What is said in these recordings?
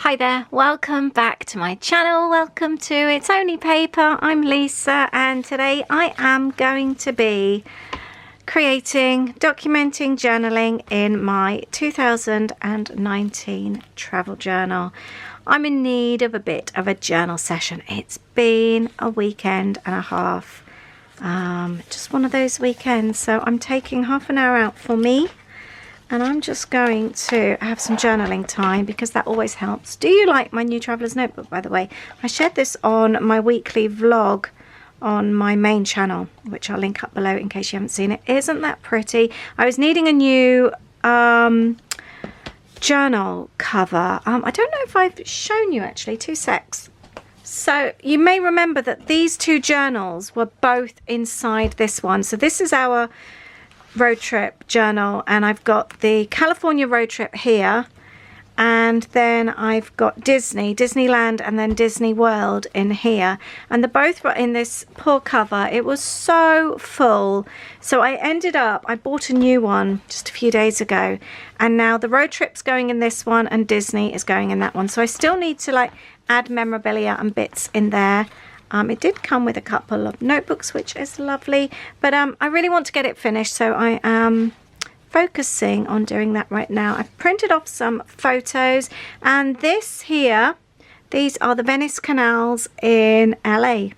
Hi there, welcome back to my channel. Welcome to It's Only Paper. I'm Lisa and today I am going to be creating, documenting, journaling in my 2019 travel journal. I'm in need of a bit of a journal session. It's been a weekend and a half, just one of those weekends, so I'm taking half an hour out for me. And I'm just going to have some journaling time because that always helps. Do you like my new Traveller's Notebook, by the way? I shared this on my weekly vlog on my main channel, which I'll link up below in case you haven't seen it. Isn't that pretty? I was needing a new journal cover. I don't know if I've shown you actually, 2 secs. So you may remember that these two journals were both inside this one. So this is our road trip journal, and I've got the California road trip here, and then I've got Disneyland and then Disney World in here, and the both were in this poor cover. It was so full, so I bought a new one just a few days ago, and now the road trip's going in this one and Disney is going in that one. So I still need to like add memorabilia and bits in there. It did come with a couple of notebooks, which is lovely, but I really want to get it finished, so I am focusing on doing that right now. I've printed off some photos, and this here, these are the Venice canals in LA,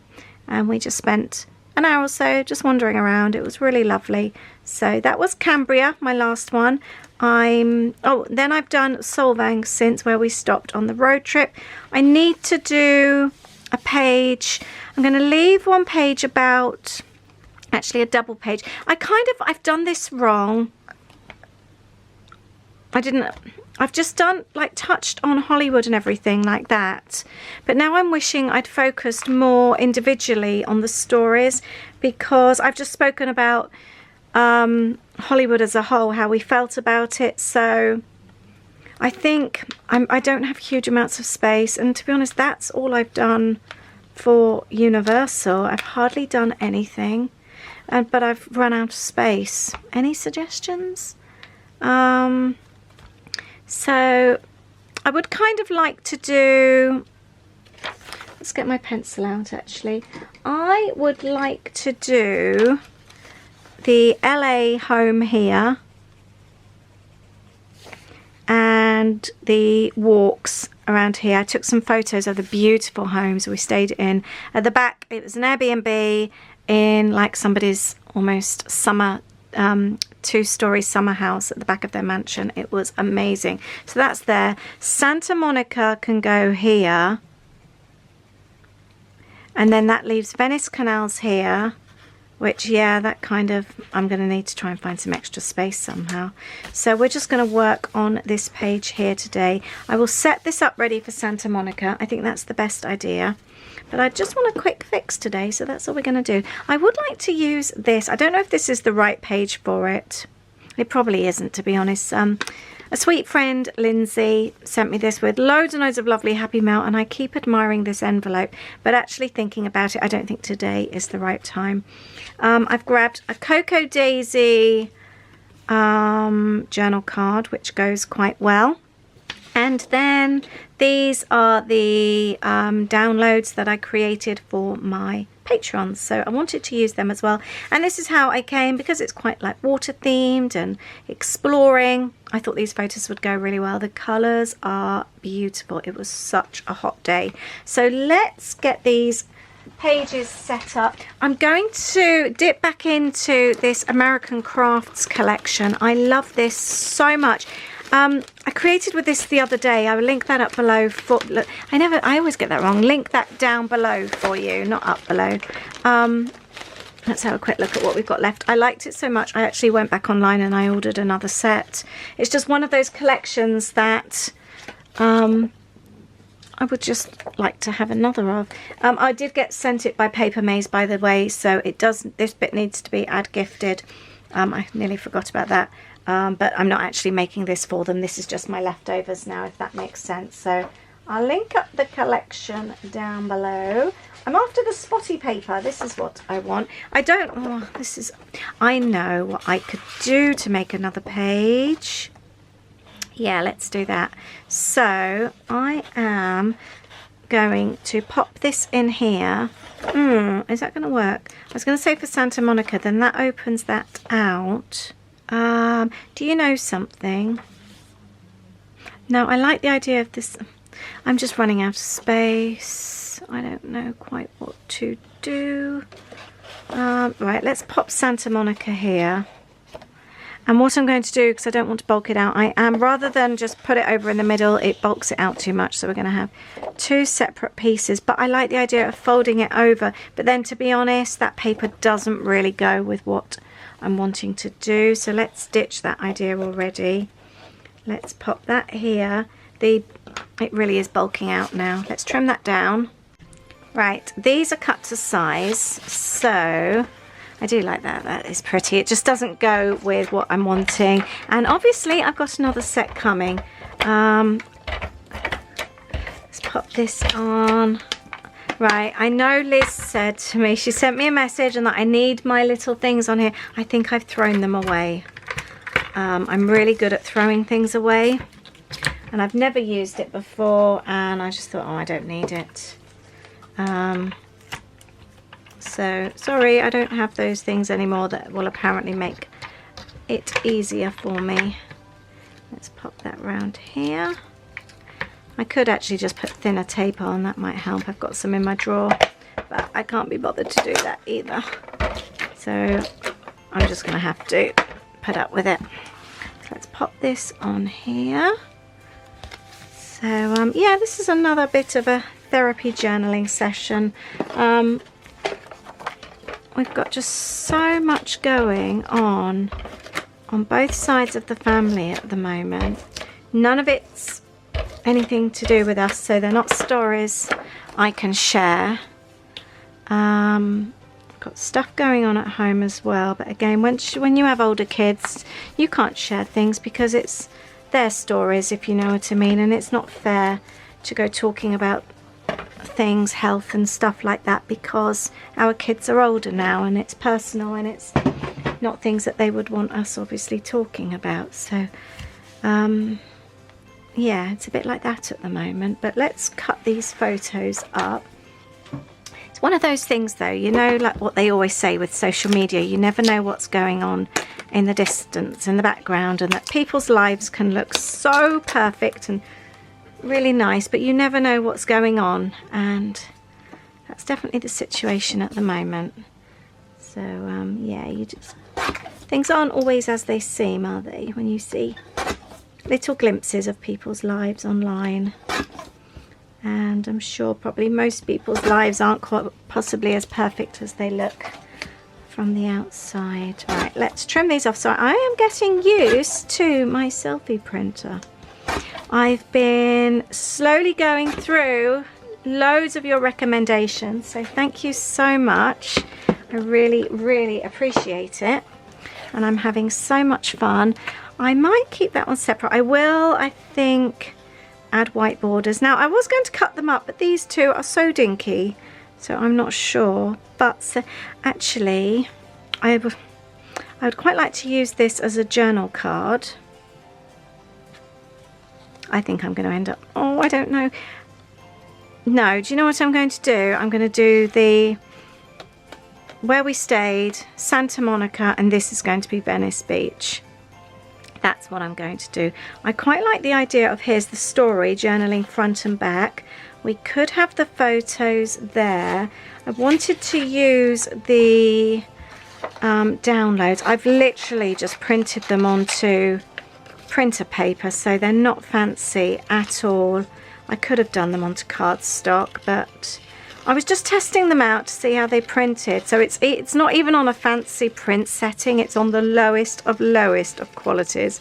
and we just spent an hour or so just wandering around. It was really lovely. So that was Cambria, my last one. Then I've done Solvang since, where we stopped on the road trip. I need to do a page. I'm going to leave one page about, actually a double page. I've done this wrong. I've just done like touched on Hollywood and everything like that, but now I'm wishing I'd focused more individually on the stories, because I've just spoken about Hollywood as a whole, how we felt about it. So I think I don't have huge amounts of space, and to be honest, that's all I've done for Universal. I've hardly done anything, but I've run out of space. Any suggestions? So I would kind of like to do, let's get my pencil out actually. I would like to do the LA home here, and the walks around here. I took some photos of the beautiful homes we stayed in. At the back, it was an Airbnb in like somebody's almost summer, 2-story summer house at the back of their mansion. It was amazing. So that's there. Santa Monica can go here, and then that leaves Venice canals here, which, yeah, that kind of, I'm going to need to try and find some extra space somehow. So we're just going to work on this page here today. I will set this up ready for Santa Monica. I think that's the best idea. But I just want a quick fix today, so that's all we're going to do. I would like to use this. I don't know if this is the right page for it. It probably isn't, to be honest. A sweet friend, Lindsay, sent me this with loads and loads of lovely happy mail, and I keep admiring this envelope, but actually thinking about it, I don't think today is the right time. I've grabbed a Cocoa Daisy journal card, which goes quite well. And then these are the downloads that I created for my Patreon, so I wanted to use them as well. And this is how I came, because it's quite like water themed and exploring. I thought these photos would go really well. The colors are beautiful. It was such a hot day. So let's get these pages set up. I'm going to dip back into this American Crafts collection. I love this so much. I created with this the other day. I will link that up below. Look, I always get that wrong. Link that down below for you, not up below. Let's have a quick look at what we've got left. I liked it so much, I actually went back online and I ordered another set. It's just one of those collections that I would just like to have another of. I did get sent it by Paper Maze, by the way, so it does. This bit needs to be ad gifted. I nearly forgot about that. But I'm not actually making this for them. This is just my leftovers now, if that makes sense. So I'll link up the collection down below. I'm after the spotty paper. This is what I want. I know what I could do to make another page. Yeah, let's do that. So I am going to pop this in here. Is that going to work? I was going to say for Santa Monica, then that opens that out. Do you know something? No, I like the idea of this. I'm just running out of space. I don't know quite what to do. Right, let's pop Santa Monica here. And what I'm going to do, because I don't want to bulk it out, I am, rather than just put it over in the middle, it bulks it out too much. So we're going to have two separate pieces. But I like the idea of folding it over. But then, to be honest, that paper doesn't really go with what I'm wanting to do. So let's ditch that idea already. Let's pop that here. It really is bulking out now. Let's trim that down. Right, these are cut to size. So I do like that. That is pretty. It just doesn't go with what I'm wanting. And obviously, I've got another set coming. Let's pop this on. Right, I know Liz said to me, she sent me a message and that I need my little things on here. I think I've thrown them away. I'm really good at throwing things away. And I've never used it before. And I just thought, oh, I don't need it. So sorry, I don't have those things anymore that will apparently make it easier for me. Let's pop that round here. I could actually just put thinner tape on, that might help. I've got some in my drawer, but I can't be bothered to do that either. So I'm just going to have to put up with it. So let's pop this on here. So yeah, this is another bit of a therapy journaling session. We've got just so much going on both sides of the family at the moment. None of it's anything to do with us, so they're not stories I can share. Got stuff going on at home as well, but again, when you have older kids, you can't share things because it's their stories, if you know what I mean, and it's not fair to go talking about things, health and stuff like that, because our kids are older now and it's personal and it's not things that they would want us obviously talking about. So yeah, it's a bit like that at the moment. But let's cut these photos up. It's one of those things though, you know, like what they always say with social media, you never know what's going on in the distance, in the background, and that people's lives can look so perfect and really nice, but you never know what's going on, and that's definitely the situation at the moment. So yeah, things aren't always as they seem, are they, when you see little glimpses of people's lives online. And I'm sure probably most people's lives aren't quite possibly as perfect as they look from the outside. Right, let's trim these off. So I am getting used to my selfie printer. I've been slowly going through loads of your recommendations, so thank you so much. I really appreciate it, and I'm having so much fun. I might keep that one separate. I will, I think, add white borders. Now, I was going to cut them up, but these two are so dinky, so I'm not sure. But actually, I would quite like to use this as a journal card. I think I'm going to end up, oh, I don't know. No, do you know what I'm going to do? I'm going to do the where we stayed, Santa Monica, and this is going to be Venice Beach. That's what I'm going to do. I quite like the idea of here's the story, journaling front and back. We could have the photos there. I wanted to use the downloads. I've literally just printed them onto printer paper, so they're not fancy at all. I could have done them onto cardstock, but I was just testing them out to see how they printed. So it's not even on a fancy print setting, it's on the lowest of qualities.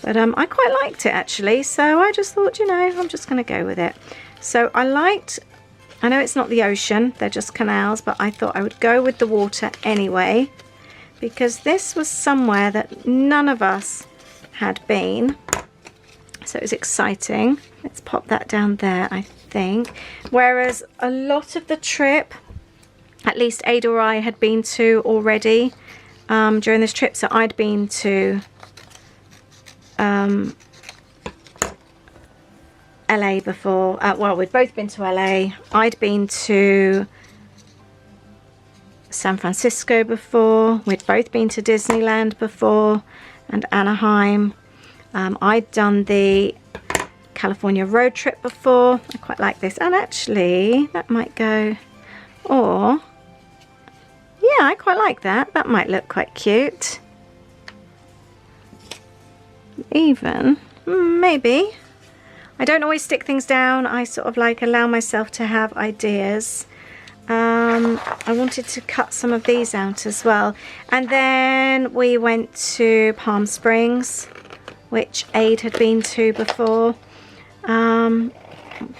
But I quite liked it actually, so I just thought, you know, I'm just going to go with it. So I know it's not the ocean, they're just canals, but I thought I would go with the water anyway, because this was somewhere that none of us had been, so it was exciting. Let's pop that down there, I think. Whereas a lot of the trip, at least Ada or I had been to already during this trip, so I'd been to LA before. Well, we'd both been to LA. I'd been to San Francisco before. We'd both been to Disneyland before and Anaheim. I'd done the California road trip before. I quite like this. And actually, that might go... Or... Yeah, I quite like that. That might look quite cute. Even... maybe. I don't always stick things down. I sort of like allow myself to have ideas. I wanted to cut some of these out as well. And then we went to Palm Springs, which Aid had been to before.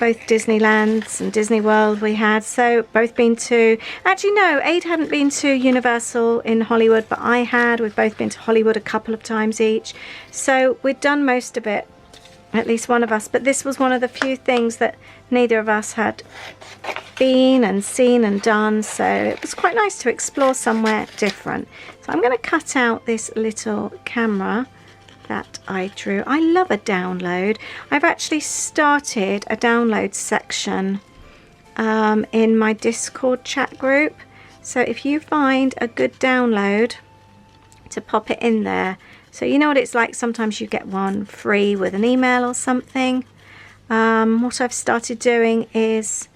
Both Disneylands and Disney World we had. So both been to... Actually, no, Aid hadn't been to Universal in Hollywood, but I had. We've both been to Hollywood a couple of times each. So we'd done most of it. At least one of us, but this was one of the few things that neither of us had been and seen and done, so it was quite nice to explore somewhere different. So I'm going to cut out this little camera that I drew. I love a download. I've actually started a download section in my Discord chat group, so if you find a good download, to pop it in there. So you know what it's like, sometimes you get one free with an email or something. What I've started doing is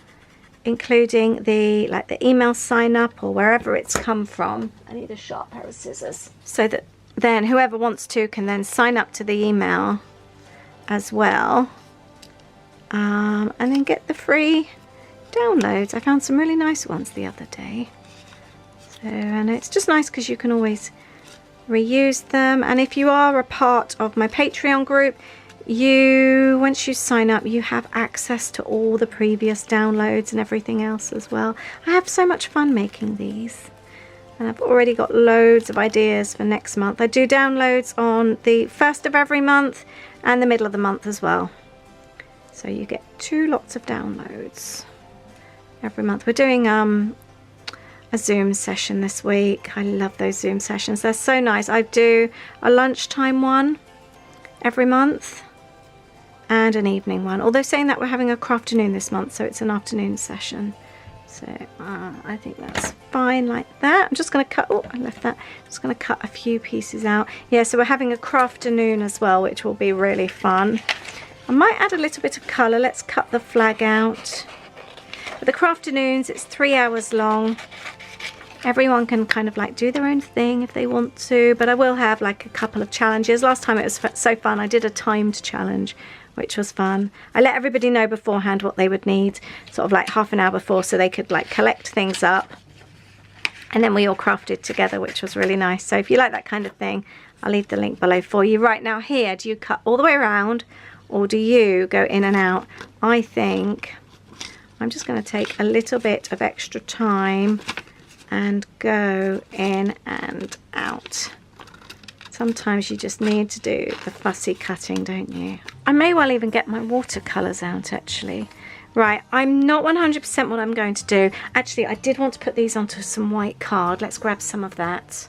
including the email sign up or wherever it's come from. I need a sharp pair of scissors. So that then whoever wants to can then sign up to the email as well. And then get the free downloads. I found some really nice ones the other day. So, and it's just nice because you can always reuse them. And if you are a part of my Patreon group, once you sign up, you have access to all the previous downloads and everything else as well. I have so much fun making these, and I've already got loads of ideas for next month. I do downloads on the 1st of every month and the middle of the month as well, so you get 2 lots of downloads every month. We're doing a Zoom session this week. I love those Zoom sessions, they're so nice. I do a lunchtime one every month and an evening one, although saying that we're having a crafternoon this month, so it's an afternoon session. So I think that's fine like that. I'm just going to cut, oh I left that, I'm just going to cut a few pieces out. Yeah, so we're having a crafternoon as well, which will be really fun. I might add a little bit of colour. Let's cut the flag out. But the crafternoons, it's 3 hours long. Everyone can kind of like do their own thing if they want to, but I will have like a couple of challenges. Last time it was so fun. I did a timed challenge, which was fun. I let everybody know beforehand what they would need, sort of like half an hour before, so they could like collect things up, and then we all crafted together, which was really nice. So if you like that kind of thing, I'll leave the link below for you. Right now here, do you cut all the way around or do you go in and out? I think I'm just going to take a little bit of extra time and go in and out. Sometimes you just need to do the fussy cutting, don't you? I may well even get my watercolours out actually. Right, I'm not 100% what I'm going to do. Actually, I did want to put these onto some white card. Let's grab some of that.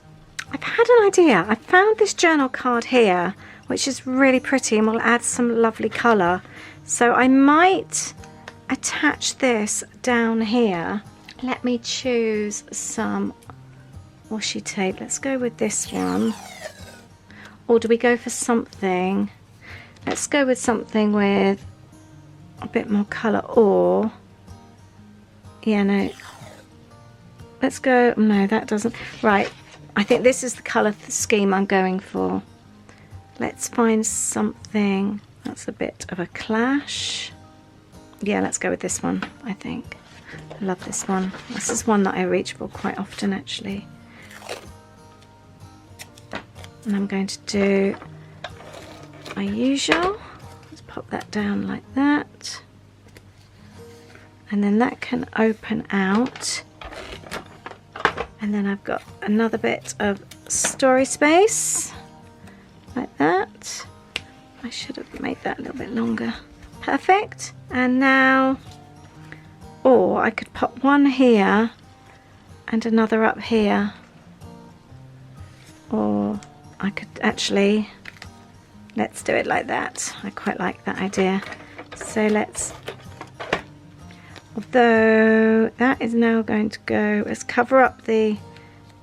I've had an idea. I found this journal card here, which is really pretty and will add some lovely colour. So I might attach this down here. Let me choose some washi tape. Let's go with this one. Or do we go for something? Let's go with something with a bit more colour, or yeah, no, let's go, no, that doesn't, right, I think this is the colour scheme I'm going for. Let's find something that's a bit of a clash. Yeah, let's go with this one. I think I love this one. This is one that I reach for quite often actually. And I'm going to do my usual. Let's pop that down like that. And then that can open out. And then I've got another bit of story space like that. I should have made that a little bit longer. Perfect. And now, or I could pop one here and another up here. Or I could actually, let's do it like that. I quite like that idea. So let's, although that is now going to go, let's cover up the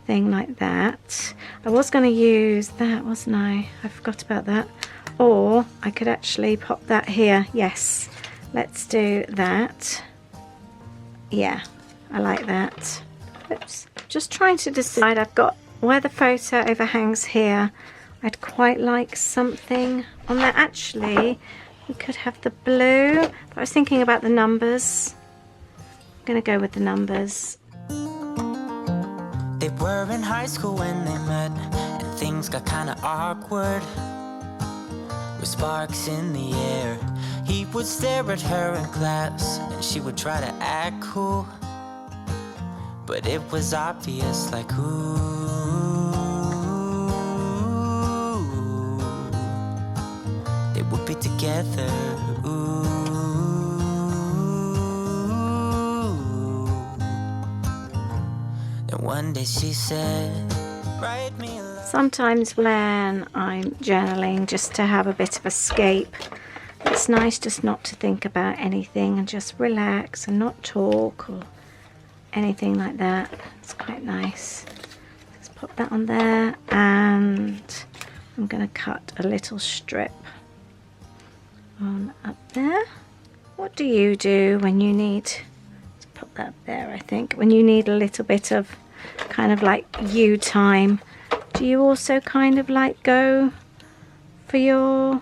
thing like that. I was going to use that, wasn't I? I forgot about that. Or I could actually pop that here. Yes, let's do that. Yeah, I like that. Oops. Just trying to decide. I've got where the photo overhangs here. I'd quite like something on there. Actually, we could have the blue, but I was thinking about the numbers. I'm going to go with the numbers. They were in high school when they met, and things got kind of awkward. With sparks in the air, he would stare at her in class, and she would try to act cool. But it was obvious, like, ooh, they would be together, ooh. And one day she said, write me a love. Sometimes when I'm journaling, just to have a bit of escape, it's nice just not to think about anything and just relax and not talk or anything like that. It's quite nice. Let's pop that on there, and I'm going to cut a little strip on up there. What do you do when you need, let's pop that there, I think, when you need a little bit of kind of like you time? Do you also kind of like go for your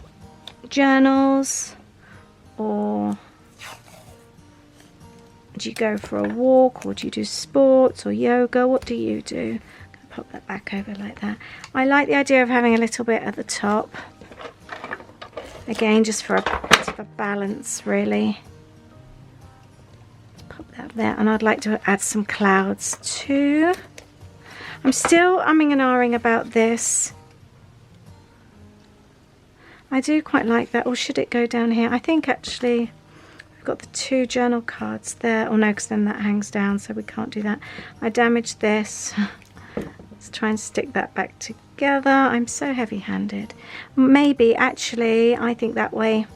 journals, or do you go for a walk, or do you do sports or yoga? What do you do? I'm going to pop that back over like that. I like the idea of having a little bit at the top. Again, just for a bit of a balance, really. Pop that there, and I'd like to add some clouds too. I'm still umming and ahhing about this. I do quite like that. Or should it go down here? I think actually we've got the two journal cards there. Oh no, because then that hangs down, so we can't do that. I damaged this. Let's try and stick that back together. I'm so heavy-handed. Maybe actually, I think that way,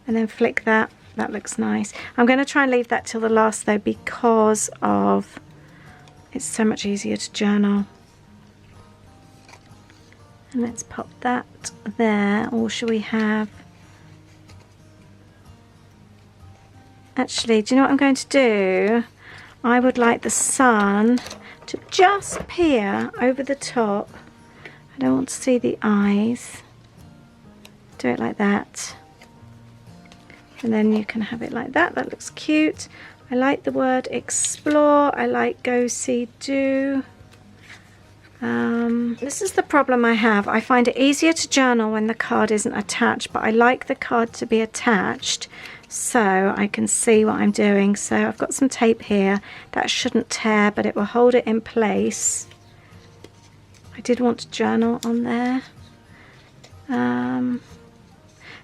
and then flick that. That looks nice. I'm going to try and leave that till the last though, because of it's so much easier to journal. And let's pop that there. Or should we have, actually, do you know what I'm going to do? I would like the sun to just peer over the top. I don't want to see the eyes. Do it like that. And then you can have it like that. That looks cute. I like the word explore. I like go, see, do. This is the problem I have. I find it easier to journal when the card isn't attached, but I like the card to be attached so I can see what I'm doing. So I've got some tape here. That shouldn't tear, but it will hold it in place. I did want to journal on there.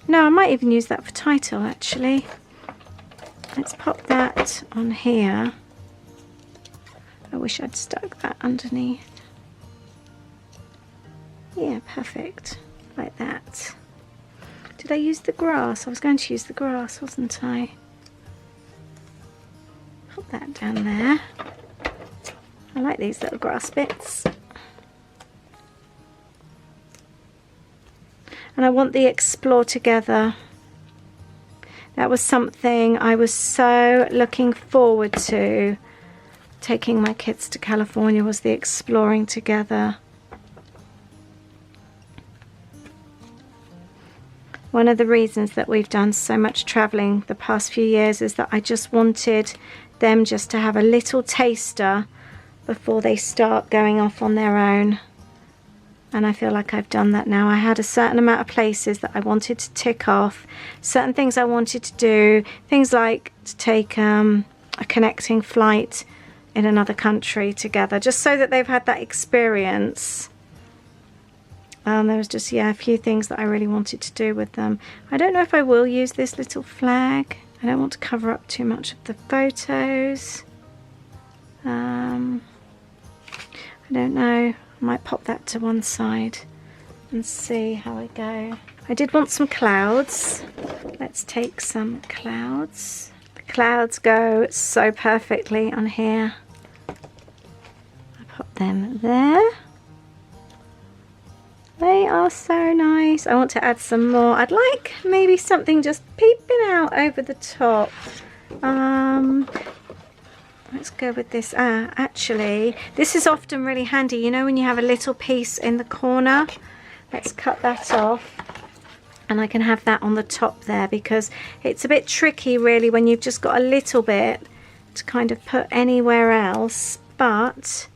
No, I might even use that for title, actually. Let's pop that on here. I wish I'd stuck that underneath. Yeah, perfect. Like that. Did I use the grass? I was going to use the grass, wasn't I? Put that down there. I like these little grass bits. And I want the explore together. That was something I was so looking forward to. Taking my kids to California was the exploring together. One of the reasons that we've done so much traveling the past few years is that I just wanted them just to have a little taster before they start going off on their own. And I feel like I've done that now. I had a certain amount of places that I wanted to tick off, certain things I wanted to do, things like to take a connecting flight in another country together, just so that they've had that experience. There was just, yeah, a few things that I really wanted to do with them. I don't know if I will use this little flag. I don't want to cover up too much of the photos. I don't know. I might pop that to one side and see how I go. I did want some clouds. let's take some clouds. The clouds go so perfectly on here. I put them there. They are so nice. I want to add some more. I'd like maybe something just peeping out over the top. Let's go with this. Actually, this is often really handy. You know when you have a little piece in the corner? Let's cut that off. And I can have that on the top there because it's a bit tricky really when you've just got a little bit to kind of put anywhere else. But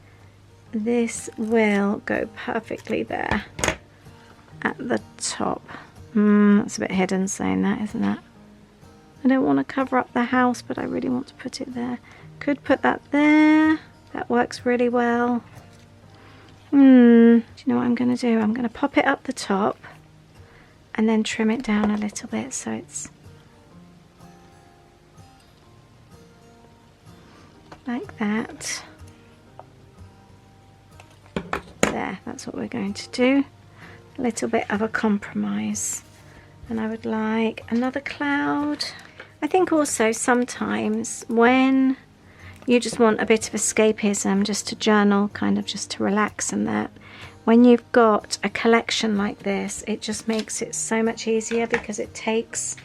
this will go perfectly there at the top. That's a bit hidden saying that, isn't it? I don't want to cover up the house, but I really want to put it there. Could put that there. That works really well. Do you know what I'm going to do? I'm going to pop it up the top and then trim it down a little bit so it's like that. There, that's what we're going to do. A little bit of a compromise. And I would like another cloud. I think also sometimes when you just want a bit of escapism, just to journal, kind of just to relax and that, when you've got a collection like this, it just makes it so much easier because it takes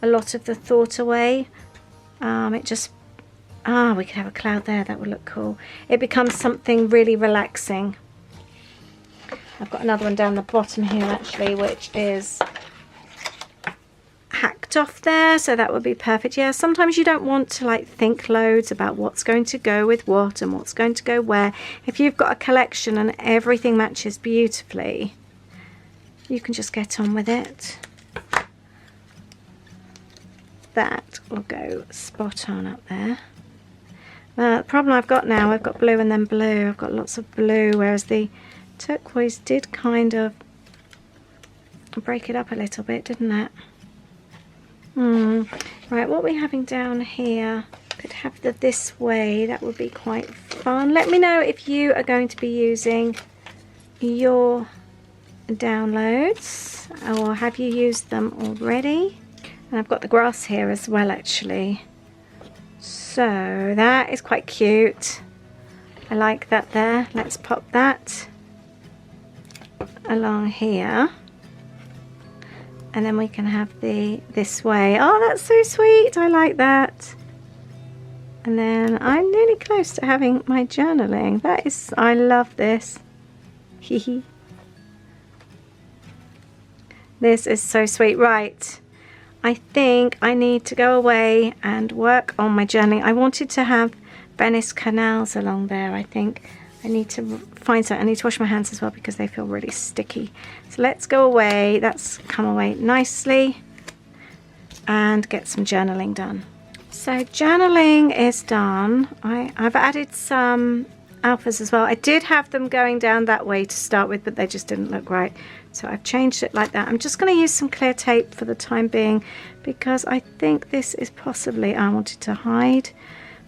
a lot of the thought away. It just, we could have a cloud there, that would look cool. It becomes something really relaxing. I've got another one down the bottom here actually, which is hacked off there, so that would be perfect. Yeah, sometimes you don't want to like think loads about what's going to go with what and what's going to go where. If you've got a collection and everything matches beautifully, you can just get on with it. That will go spot on up there. The problem I've got now, I've got blue and then blue. I've got lots of blue, whereas the turquoise did kind of break it up a little bit, didn't it? Right, what we're having down here, could have the this way, that would be quite fun. Let me know if you are going to be using your downloads or have you used them already. And I've got the grass here as well actually, so that is quite cute. I like that there. Let's pop that along here. And then we can have the this way. Oh, that's so sweet. I like that. And then I'm nearly close to having my journaling. That is, I love this. Hee. This is so sweet. Right. I think I need to go away and work on my journaling. I wanted to have Venice canals along there. I think I need to find some. I need to wash my hands as well because they feel really sticky. So let's go away. That's come away nicely and get some journaling done. So journaling is done. I've added some alphas as well. I did have them going down that way to start with, but they just didn't look right. So I've changed it like that. I'm just going to use some clear tape for the time being because I think this is possibly, I wanted to hide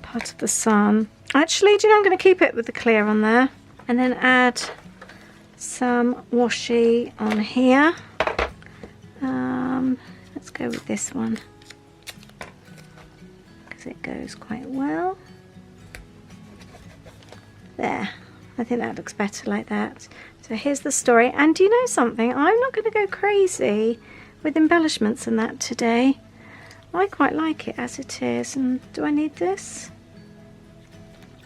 part of the sun. Actually, do you know, I'm going to keep it with the clear on there and then add some washi on here. Let's go with this one because it goes quite well. There, I think that looks better like that. So here's the story, and do you know something? I'm not going to go crazy with embellishments and that today. I quite like it as it is. And do I need this?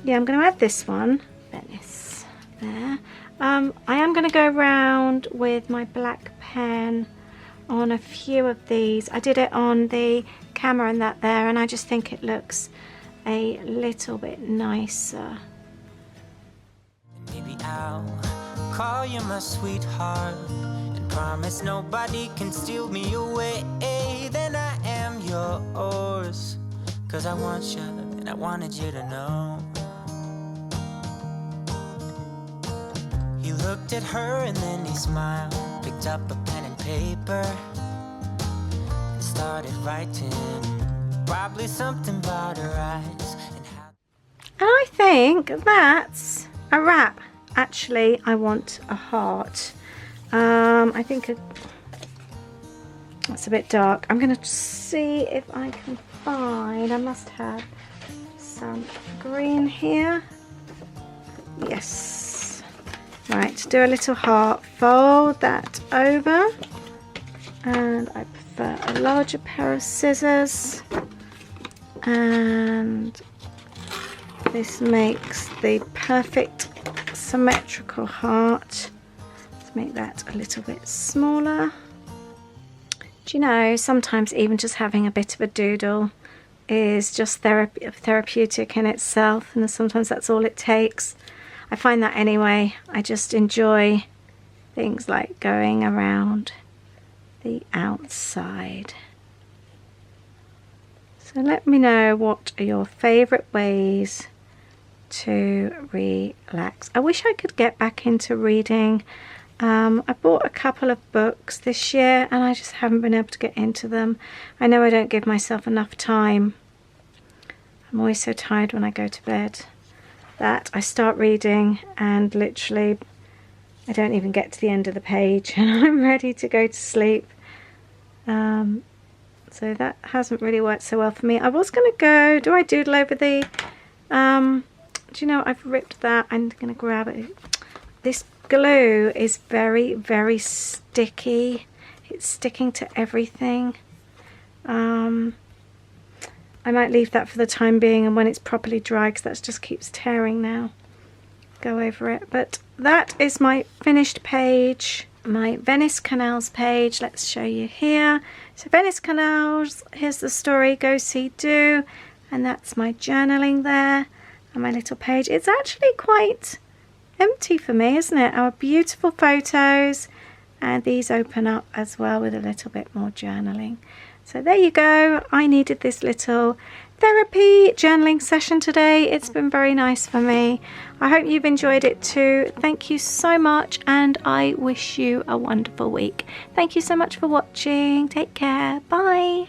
Yeah, I'm going to add this one. Venice. There. I am going to go around with my black pen on a few of these. I did it on the camera and that there, and I just think it looks a little bit nicer. Maybe I'll call you my sweetheart and promise nobody can steal me away. Then I am yours, 'cause I want you and I wanted you to know. He looked at her and then he smiled, picked up a pen and paper and started writing, probably something about her eyes and how. And I think that's a wrap. Actually, I want a heart. I think It's a bit dark. I'm going to see if I can find, I must have some green here. Yes. Right, do a little heart, fold that over, and I prefer a larger pair of scissors, and this makes the perfect symmetrical heart. Let's make that a little bit smaller. Do you know, sometimes even just having a bit of a doodle is just therapeutic in itself, and sometimes that's all it takes. I find that anyway. I just enjoy things like going around the outside. So let me know, what are your favourite ways to relax? I wish I could get back into reading. I bought a couple of books this year and I just haven't been able to get into them. I know I don't give myself enough time. I'm always so tired when I go to bed that I start reading and literally I don't even get to the end of the page and I'm ready to go to sleep. So that hasn't really worked so well for me. I was going to go, do I doodle over the, do you know, I've ripped that. I'm going to grab it. This glue is very, very sticky. It's sticking to everything. I might leave that for the time being, and when it's properly dry, because that just keeps tearing now, go over it. But that is my finished page, my Venice Canals page. Let's show you here. So Venice Canals, here's the story, go see do, and that's my journaling there, and my little page. It's actually quite empty for me, isn't it? Our beautiful photos, and these open up as well with a little bit more journaling. So there you go. I needed this little therapy journaling session today. It's been very nice for me. I hope you've enjoyed it too. Thank you so much, and I wish you a wonderful week. Thank you so much for watching. Take care. Bye.